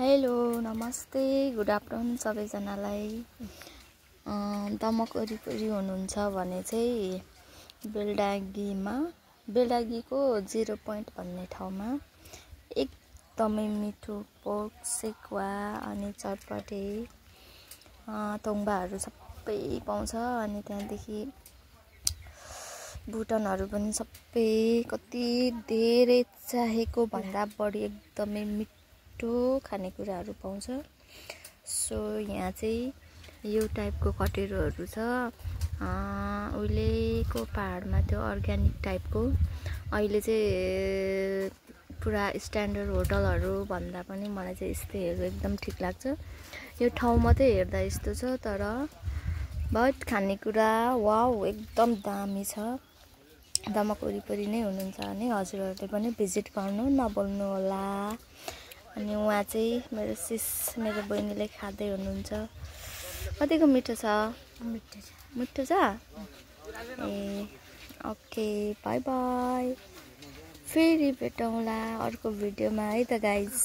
Hello नमस्ते good afternoon सबैजनालाई। दमक वरिपरि हुनुहुन्छ भने चाहिँ बेलडागीको 0 पोइन्ट भन्ने ठाउँमा एकदमै मिठो पोर्क सेक्वा अनि चटपटे तोङ्बाहरू सबै पाउँछ। अनि त्यहाँदेखि बुटनहरू पनि सबै कति धेरै चाहेको भन्दा बढी एकदमै मिठो खानेकुराहरू पाउँछ। सो यहाँ चाहिँ यो टाइपको कटेरोहरू छ। उहिलेको पहाडमा त्यो अर्ग्यानिक टाइपको, अहिले चाहिँ पुरा स्ट्यान्डर्ड होटलहरू भन्दा पनि मलाई चाहिँ यस्तैहरू एकदम ठिक लाग्छ। यो ठाउँ मात्रै हेर्दा यस्तो छ तर बहुत खानेकुरा वाउ एकदम दामी छ। दमक वरिपरि नै हुनुहुन्छ भने हजुरहरूले पनि भिजिट गर्नु नभुल्नु होला। अनि उहाँ चाहिँ मेरो बहिनीले खाँदै हुनुहुन्छ। कतिको मिठो छ? मिठो छ। ए ओके बाई बाई, फेरि भेटौँला अर्को भिडियोमा है त गाइज।